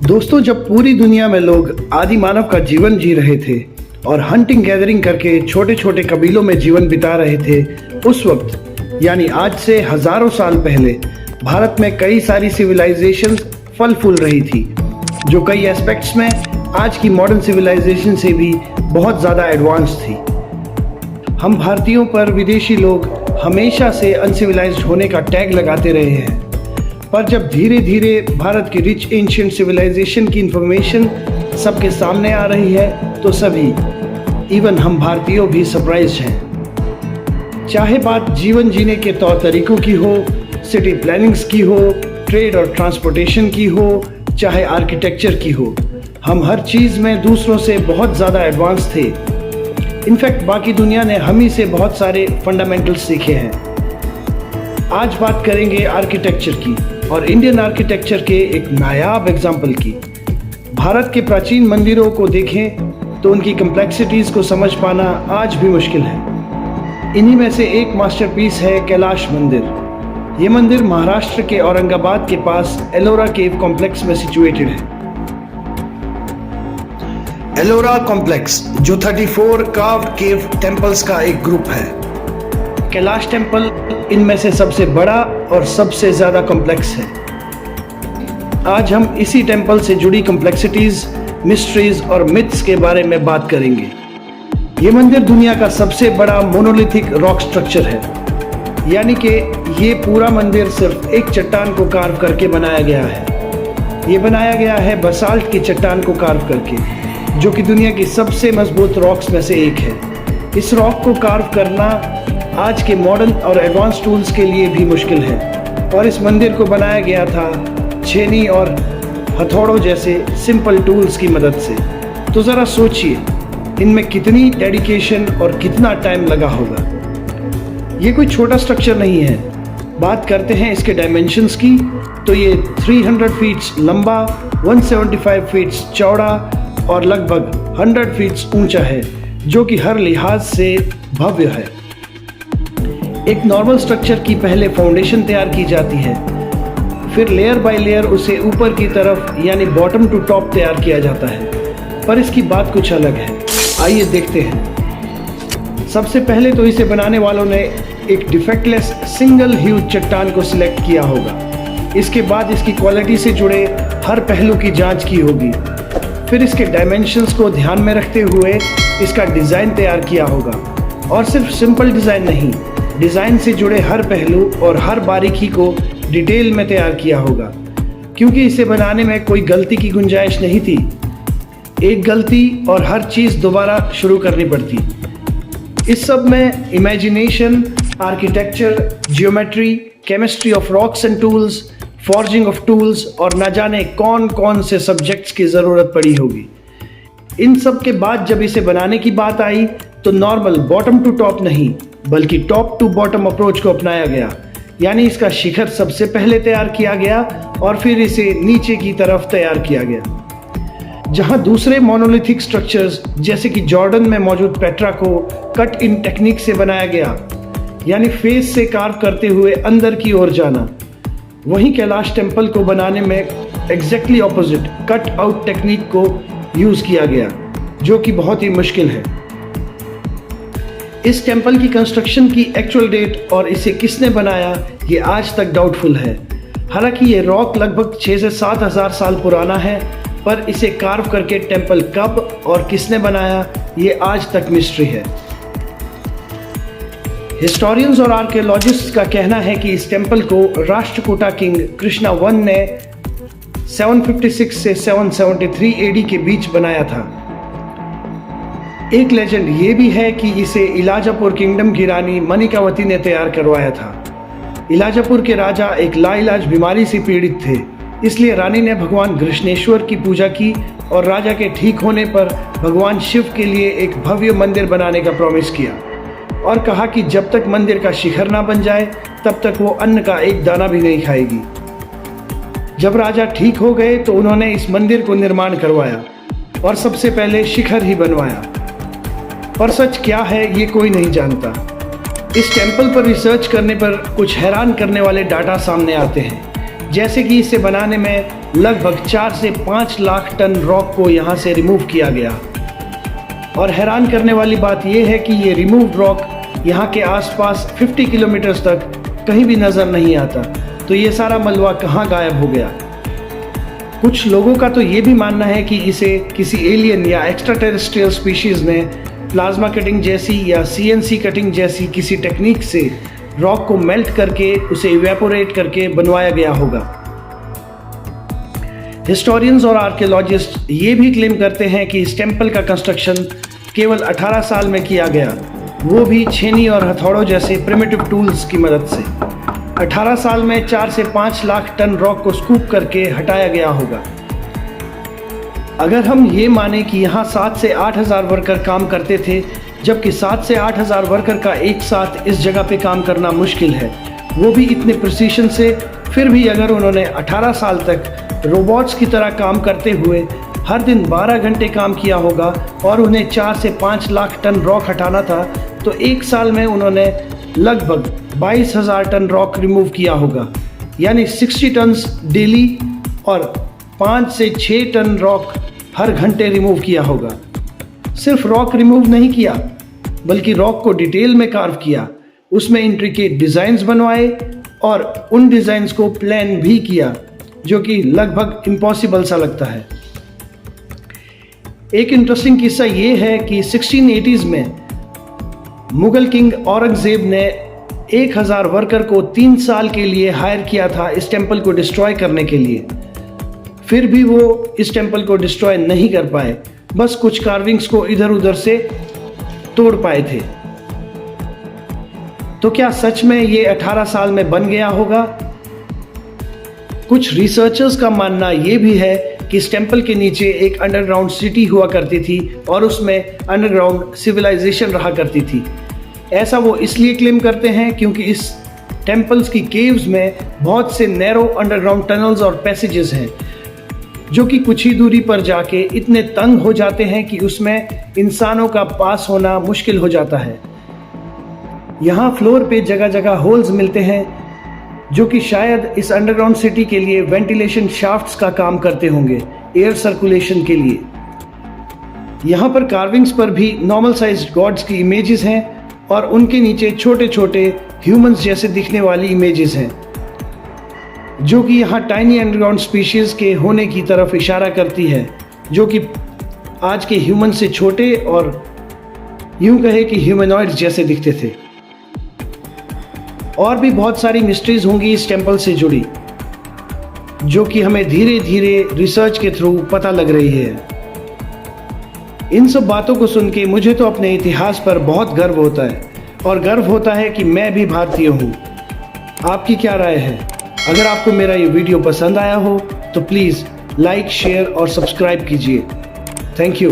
दोस्तों, जब पूरी दुनिया में लोग आदि मानव का जीवन जी रहे थे और हंटिंग गैदरिंग करके छोटे छोटे कबीलों में जीवन बिता रहे थे, उस वक्त यानी आज से हजारों साल पहले भारत में कई सारी सिविलाइजेशन फल फूल रही थी, जो कई एस्पेक्ट्स में आज की मॉडर्न सिविलाइजेशन से भी बहुत ज़्यादा एडवांस थी। हम भारतीयों पर विदेशी लोग हमेशा से अनसिविलाइज्ड होने का टैग लगाते रहे हैं, पर जब धीरे धीरे भारत की रिच एंशिएंट सिविलाइजेशन की इंफॉर्मेशन सबके सामने आ रही है, तो सभी इवन हम भारतीयों भी सरप्राइज हैं। चाहे बात जीवन जीने के तौर तरीकों की हो, सिटी प्लानिंग्स की हो, ट्रेड और ट्रांसपोर्टेशन की हो, चाहे आर्किटेक्चर की हो, हम हर चीज़ में दूसरों से बहुत ज़्यादा एडवांस थे। इनफैक्ट बाकी दुनिया ने हम ही से बहुत सारे फंडामेंटल्स सीखे हैं। आज बात करेंगे आर्किटेक्चर की और इंडियन आर्किटेक्चर के एक नायाब एग्जाम्पल की। भारत के प्राचीन मंदिरों को देखें तो उनकी कम्प्लेक्सिटीज़ को समझ पाना आज भी मुश्किल है। इन्हीं में से एक मास्टरपीस है कैलाश मंदिर। ये मंदिर महाराष्ट्र के औरंगाबाद के पास एलोरा केव कॉम्प्लेक्स में सिचुएटेड है। एलोरा कॉम्प्लेक्स, जो 34 कार्व्ड केव टेम्पल्स का एक ग्रुप है। कैलाश टेम्पल इनमें से सबसे बड़ा और सबसे ज़्यादा कॉम्प्लेक्स है। आज हम इसी टेम्पल से जुड़ी कॉम्प्लेक्सिटीज़, मिस्ट्रीज और मिथ्स के बारे में बात करेंगे। ये मंदिर दुनिया का सबसे बड़ा मोनोलिथिक रॉक स्ट्रक्चर है, यानी कि ये पूरा मंदिर सिर्फ एक चट्टान को कार्व करके बनाया गया है। ये बनाया गया है बसाल्ट की चट्टान को कार्व करके, जो कि दुनिया की सबसे मजबूत रॉक्स में से एक है। इस रॉक को कार्व करना आज के मॉडर्न और एडवांस टूल्स के लिए भी मुश्किल है, और इस मंदिर को बनाया गया था छेनी और हथौड़ों जैसे सिंपल टूल्स की मदद से। तो ज़रा सोचिए, इनमें कितनी डेडिकेशन और कितना टाइम लगा होगा। ये कोई छोटा स्ट्रक्चर नहीं है। बात करते हैं इसके डायमेंशंस की, तो ये 300 फीट्स लंबा, 175 फीट्स चौड़ा और लगभग 100 फीट्स ऊंचा है, जो कि हर लिहाज से भव्य है। एक नॉर्मल स्ट्रक्चर की पहले फाउंडेशन तैयार की जाती है, फिर लेयर बाय लेयर उसे ऊपर की तरफ यानी बॉटम टू टॉप तैयार किया जाता है। पर इसकी बात कुछ अलग है। आइए देखते हैं। सबसे पहले तो इसे बनाने वालों ने एक डिफेक्टलेस सिंगल ह्यूज चट्टान को सिलेक्ट किया होगा। इसके बाद इसकी क्वालिटी से जुड़े हर पहलू की जांच की होगी। फिर इसके डायमेंशंस को ध्यान में रखते हुए इसका डिज़ाइन तैयार किया होगा, और सिर्फ सिंपल डिज़ाइन नहीं, डिज़ाइन से जुड़े हर पहलू और हर बारीकी को डिटेल में तैयार किया होगा, क्योंकि इसे बनाने में कोई गलती की गुंजाइश नहीं थी। एक गलती और हर चीज़ दोबारा शुरू करनी पड़ती। इस सब में imagination, architecture, geometry, chemistry of rocks and tools, forging of tools और न जाने कौन कौन से सब्जेक्ट्स की ज़रूरत पड़ी होगी। इन सब के बाद जब इसे बनाने की बात आई, तो नॉर्मल बॉटम टू टॉप नहीं, बल्कि टॉप टू बॉटम अप्रोच को अपनाया गया। यानी इसका शिखर सबसे पहले तैयार किया गया और फिर इसे नीचे की तरफ तैयार किया गया। जहां दूसरे मोनोलिथिक स्ट्रक्चर्स जैसे कि जॉर्डन में मौजूद पेट्रा को कट इन टेक्निक से बनाया गया, यानी फेस से कार्व करते हुए अंदर की ओर जाना, वहीं कैलाश टेम्पल को बनाने में exactly opposite cut out technique को यूज़ किया गया, जो कि बहुत ही मुश्किल है। इस टेम्पल की कंस्ट्रक्शन की एक्चुअल डेट और इसे किसने बनाया, ये आज तक डाउटफुल है। हालांकि ये रॉक लगभग 6 से 7 हज़ार साल पुराना है, पर इसे कार्व करके टेम्पल कब और किसने बनाया, ये आज तक मिस्ट्री है। हिस्टोरियंस और आर्कियोलॉजिस्ट्स का कहना है कि इस टेम्पल को राष्ट्रकूटा किंग कृष्णा वन ने 756 से 773 एडी के बीच बनाया था। एक लेजेंड ये भी है कि इसे इलाजापुर किंगडम की रानी मनिकावती ने तैयार करवाया था। इलाजापुर के राजा एक लाइलाज बीमारी से पीड़ित थे, इसलिए रानी ने भगवान घृष्णेश्वर की पूजा की और राजा के ठीक होने पर भगवान शिव के लिए एक भव्य मंदिर बनाने का प्रॉमिस किया, और कहा कि जब तक मंदिर का शिखर ना बन जाए तब तक वो अन्न का एक दाना भी नहीं खाएगी। जब राजा ठीक हो गए तो उन्होंने इस मंदिर को निर्माण करवाया और सबसे पहले शिखर ही बनवाया। पर सच क्या है ये कोई नहीं जानता। इस टेम्पल पर रिसर्च करने पर कुछ हैरान करने वाले डाटा सामने आते हैं। जैसे कि इसे बनाने में लगभग 4 से 5 लाख टन रॉक को यहाँ से रिमूव किया गया। और हैरान करने वाली बात यह है कि ये रिमूव्ड रॉक यहाँ के आसपास 50 किलोमीटर तक कहीं भी नज़र नहीं आता। तो ये सारा मलबा कहाँ गायब हो गया? कुछ लोगों का तो ये भी मानना है कि इसे किसी एलियन या एक्स्ट्रा टेरेस्ट्रियल स्पीशीज़ ने प्लाज्मा कटिंग जैसी या CNC कटिंग जैसी किसी टेक्निक से रॉक को मेल्ट करके उसे इवेपोरेट करके बनवाया गया होगा। हिस्टोरियंस और आर्कियोलॉजिस्ट ये भी क्लेम करते हैं कि इस टेम्पल का कंस्ट्रक्शन केवल 18 साल में किया गया, वो भी छेनी और हथौड़ों जैसे प्रिमिटिव टूल्स की मदद से। 18 साल में 4 से 5 लाख टन रॉक को स्कूप करके हटाया गया होगा। अगर हम ये माने कि यहाँ 7 से 8 हज़ार वर्कर काम करते थे, जबकि 7 से 8 हज़ार वर्कर का एक साथ इस जगह पे काम करना मुश्किल है, वो भी इतने प्रिसीशन से, फिर भी अगर उन्होंने 18 साल तक रोबोट्स की तरह काम करते हुए हर दिन 12 घंटे काम किया होगा और उन्हें 4 से 5 लाख टन रॉक हटाना था, तो एक साल में उन्होंने लगभग 22,000 टन रॉक रिमूव किया होगा, यानी 60 टन डेली और 5 से 6 टन रॉक हर घंटे रिमूव किया होगा। सिर्फ रॉक रिमूव नहीं किया, बल्कि रॉक को डिटेल में कार्व किया, उसमें इंट्रिकेट डिज़ाइंस बनवाए और उन डिज़ाइंस को प्लान भी किया, जो कि लगभग इम्पॉसिबल सा लगता है। एक इंटरेस्टिंग किस्सा ये है कि 1680s में मुगल किंग औरंगजेब ने 1000 वर्कर को 3 साल के लिए हायर किया था इस टेम्पल को डिस्ट्रॉय करने के लिए। फिर भी वो इस टेम्पल को डिस्ट्रॉय नहीं कर पाए, बस कुछ कार्विंग्स को इधर उधर से तोड़ पाए थे। तो क्या सच में ये 18 साल में बन गया होगा? कुछ रिसर्चर्स का मानना ये भी है कि इस टेम्पल के नीचे एक अंडरग्राउंड सिटी हुआ करती थी और उसमें अंडरग्राउंड सिविलाइजेशन रहा करती थी। ऐसा वो इसलिए क्लेम करते हैं क्योंकि इस टेम्पल्स की केव्स में बहुत से नैरो अंडरग्राउंड टनल्स और पैसेजेस हैं, जो कि कुछ ही दूरी पर जाके इतने तंग हो जाते हैं कि उसमें इंसानों का पास होना मुश्किल हो जाता है। यहाँ फ्लोर पे जगह जगह होल्स मिलते हैं, जो कि शायद इस अंडरग्राउंड सिटी के लिए वेंटिलेशन शाफ्ट्स का काम करते होंगे, एयर सर्कुलेशन के लिए। यहाँ पर कार्विंग्स पर भी नॉर्मल साइज्ड गॉड्स की इमेजेस हैं और उनके नीचे छोटे छोटे ह्यूमंस जैसे दिखने वाली इमेजेस हैं, जो कि यहाँ टाइनी अंडरग्राउंड स्पीशीज़ के होने की तरफ इशारा करती है, जो कि आज के ह्यूमन से छोटे और यूं कहे कि ह्यूमनॉइड्स जैसे दिखते थे। और भी बहुत सारी मिस्ट्रीज होंगी इस टेम्पल से जुड़ी, जो कि हमें धीरे धीरे रिसर्च के थ्रू पता लग रही है। इन सब बातों को सुन के मुझे तो अपने इतिहास पर बहुत गर्व होता है और गर्व होता है कि मैं भी भारतीय हूँ। आपकी क्या राय है? अगर आपको मेरा ये वीडियो पसंद आया हो तो प्लीज़ लाइक, शेयर और सब्सक्राइब कीजिए। Thank you.